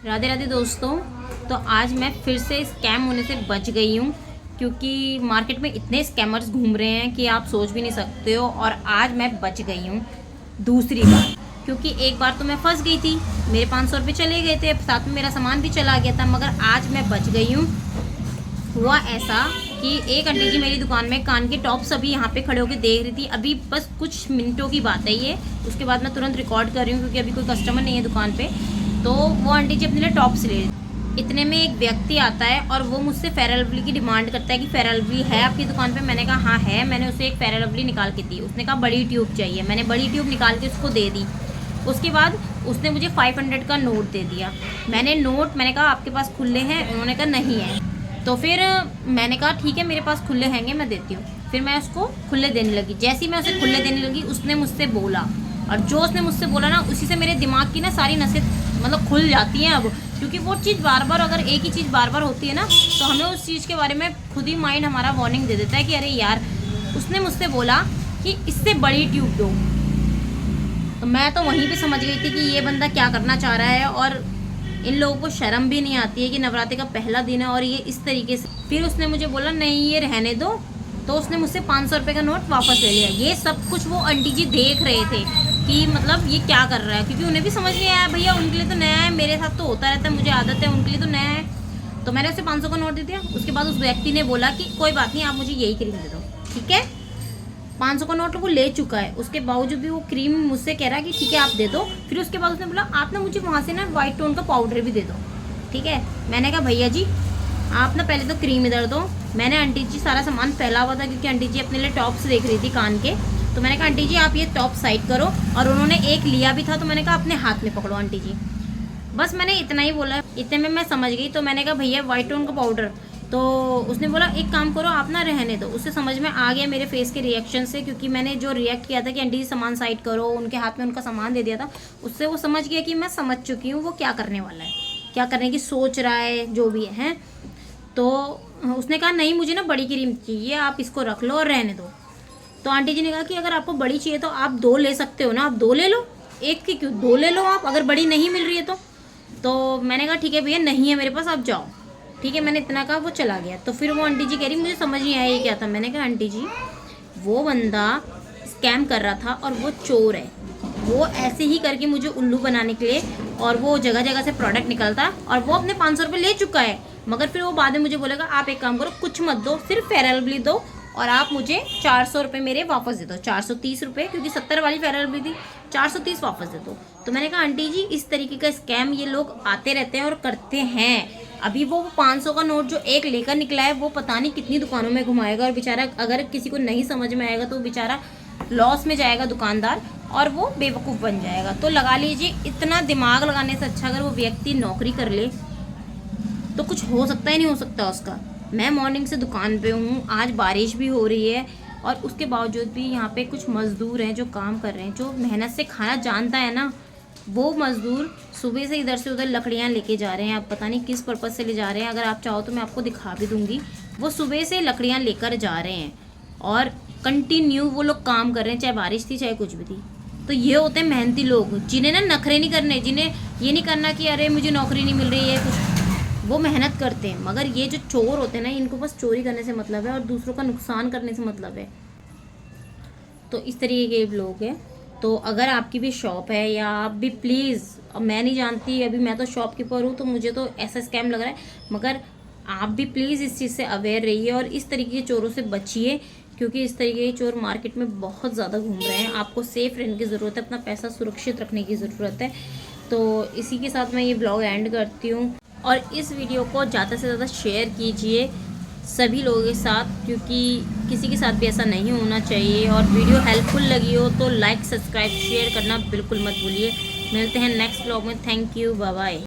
राधे राधे दोस्तों। तो आज मैं फिर से स्कैम होने से बच गई हूँ, क्योंकि मार्केट में इतने स्कैमर्स घूम रहे हैं कि आप सोच भी नहीं सकते हो। और आज मैं बच गई हूँ दूसरी बार, क्योंकि एक बार तो मैं फंस गई थी, मेरे 500 रुपये चले गए थे, साथ में मेरा सामान भी चला गया था। मगर आज मैं बच गई हूँ। हुआ ऐसा कि एक आंटी जी मेरी दुकान में कान के टॉप्स अभी यहाँ पे खड़े होकर देख रही थी। अभी बस कुछ मिनटों की बात है ये, उसके बाद मैं तुरंत रिकॉर्ड कर रही हूँ क्योंकि अभी कोई कस्टमर नहीं है दुकान पे। तो वो आंटी जी अपने लिए टॉप्स ले रही थी। इतने में एक व्यक्ति आता है और वो मुझसे फेयर लवली की डिमांड करता है कि फेयर लवली है आपकी दुकान पे। मैंने कहा हाँ है। मैंने उसे एक फेयर लवली निकाल के दी। उसने कहा बड़ी ट्यूब चाहिए। मैंने बड़ी ट्यूब निकाल के उसको दे दी। उसके बाद उसने मुझे 500 का नोट दे दिया। मैंने कहा आपके पास खुले हैं? उन्होंने कहा नहीं है। तो फिर मैंने कहा ठीक है, मेरे पास खुले हैंगे, मैं देती हूँ। फिर मैं उसको खुले देने लगी। जैसे ही मैं उसे खुले देने लगी उसने मुझसे बोला, और जो उसने मुझसे बोला ना, उसी से मेरे दिमाग की ना सारी नसें मतलब खुल जाती हैं अब। क्योंकि वो चीज़ बार बार, अगर एक ही चीज़ बार बार होती है ना, तो हमें उस चीज़ के बारे में खुद ही माइंड हमारा वार्निंग दे देता है कि अरे यार, उसने मुझसे बोला कि इससे बड़ी ट्यूब दो। तो मैं तो वहीं पे समझ गई थी कि ये बंदा क्या करना चाह रहा है। और इन लोगों को शर्म भी नहीं आती है कि नवरात्रि का पहला दिन है और ये इस तरीके से। फिर उसने मुझे बोला नहीं ये रहने दो। तो उसने मुझसे 500 रुपये का नोट वापस ले लिया। ये सब कुछ वो आंटी जी देख रहे थे कि मतलब ये क्या कर रहा है, क्योंकि उन्हें भी समझ नहीं आया। भैया उनके लिए तो नया है, मेरे साथ तो होता रहता है, मुझे आदत है, उनके लिए तो नया है। तो मैंने उसे 500 का नोट दे दिया। उसके बाद उस व्यक्ति ने बोला कि कोई बात नहीं, आप मुझे यही क्रीम दे दो। ठीक है, 500 का नोट वो ले चुका है, उसके बावजूद भी वो क्रीम मुझसे कह रहा है कि ठीक है आप दे दो। फिर उसके बाद उसने बोला आप ना मुझे वहाँ से ना वाइट टोन का पाउडर भी दे दो। ठीक है, मैंने कहा भैया जी आप ना पहले तो क्रीम इधर दो। मैंने आंटी जी सारा सामान फैला हुआ था, क्योंकि आंटी जी अपने लिए टॉप्स देख रही थी कान के। तो मैंने कहा आंटी जी आप ये टॉप साइड करो। और उन्होंने एक लिया भी था, तो मैंने कहा अपने हाथ में पकड़ो आंटी जी। बस मैंने इतना ही बोला। इतने में मैं समझ गई। तो मैंने कहा भैया वाइट टोन का पाउडर। तो उसने बोला एक काम करो आप ना रहने दो। उससे समझ में आ गया मेरे फेस के रिएक्शन से, क्योंकि मैंने जो रिएक्ट किया था कि आंटी जी सामान साइड करो, उनके हाथ में उनका सामान दे दिया था, उससे वो समझ गया कि मैं समझ चुकी हूँ वो क्या करने वाला है, क्या करने की सोच रहा है, जो भी है। तो उसने कहा नहीं मुझे ना बड़ी क्रीम चाहिए, आप इसको रख लो और रहने दो। तो आंटी जी ने कहा कि अगर आपको बड़ी चाहिए तो आप 2 ले सकते हो ना, आप 2 ले लो, एक की क्यों, 2 ले लो आप, अगर बड़ी नहीं मिल रही है तो मैंने कहा ठीक है भैया नहीं है मेरे पास, आप जाओ। ठीक है, मैंने इतना कहा, वो चला गया। तो फिर वो आंटी जी कह रही मुझे समझ नहीं आया ये क्या था। मैंने कहा आंटी जी वो बंदा स्कैम कर रहा था और वो चोर है। वो ऐसे ही करके मुझे उल्लू बनाने के लिए, और वो जगह जगह से प्रोडक्ट निकलता है, और वो अपने 500 रुपये ले चुका है। मगर फिर वो बाद में मुझे बोलेगा आप एक काम करो, कुछ मत दो, सिर्फ फेयर लवली दो और आप मुझे 400 रुपये मेरे वापस दे दो। 430 रुपये, क्योंकि 70 वाली फेयर लवली थी, 430 वापस दे दो। तो मैंने कहा आंटी जी इस तरीके का स्कैम ये लोग आते रहते हैं और करते हैं। अभी वो 500 का नोट जो एक लेकर निकला है, वो पता नहीं कितनी दुकानों में घुमाएगा। और बेचारा अगर किसी को नहीं समझ में आएगा तो बेचारा लॉस में जाएगा दुकानदार, और वो बेवकूफ़ बन जाएगा। तो लगा लीजिए, इतना दिमाग लगाने से अच्छा अगर वो व्यक्ति नौकरी कर ले तो कुछ हो सकता ही नहीं हो सकता उसका। मैं मॉर्निंग से दुकान पे हूँ, आज बारिश भी हो रही है, और उसके बावजूद भी यहाँ पे कुछ मज़दूर हैं जो काम कर रहे हैं, जो मेहनत से खाना जानता है ना। वो मज़दूर सुबह से इधर से उधर लकड़ियाँ लेके जा रहे हैं। आप पता नहीं किस पर्पज़ से ले जा रहे हैं, अगर आप चाहो तो मैं आपको दिखा भी दूँगी। वो सुबह से लकड़ियाँ लेकर जा रहे हैं और कंटिन्यू वो लोग काम कर रहे हैं, चाहे बारिश थी चाहे कुछ भी थी। तो ये होते हैं मेहनती लोग, जिन्हें ना नखरे नहीं करने, जिन्हें ये नहीं करना कि अरे मुझे नौकरी नहीं मिल रही है कुछ। वो मेहनत करते हैं। मगर ये जो चोर होते हैं ना, इनको बस चोरी करने से मतलब है और दूसरों का नुकसान करने से मतलब है। तो इस तरीके के लोग हैं। तो अगर आपकी भी शॉप है, या आप भी प्लीज़, अब मैं नहीं जानती, अभी मैं तो शॉपकीपर हूँ तो मुझे तो ऐसा स्कैम लग रहा है, मगर आप भी प्लीज़ इस चीज़ से अवेयर रहिए और इस तरीके के चोरों से बचिए, क्योंकि इस तरीके के चोर मार्केट में बहुत ज़्यादा घूम रहे हैं। आपको सेफ रहने की ज़रूरत है, अपना पैसा सुरक्षित रखने की ज़रूरत है। तो इसी के साथ मैं ये ब्लॉग एंड करती हूँ, और इस वीडियो को ज़्यादा से ज़्यादा शेयर कीजिए सभी लोगों के साथ, क्योंकि किसी के साथ भी ऐसा नहीं होना चाहिए। और वीडियो हेल्पफुल लगी हो तो लाइक, सब्सक्राइब, शेयर करना बिल्कुल मत भूलिए। मिलते हैं नेक्स्ट ब्लॉग में। Thank you, bye bye.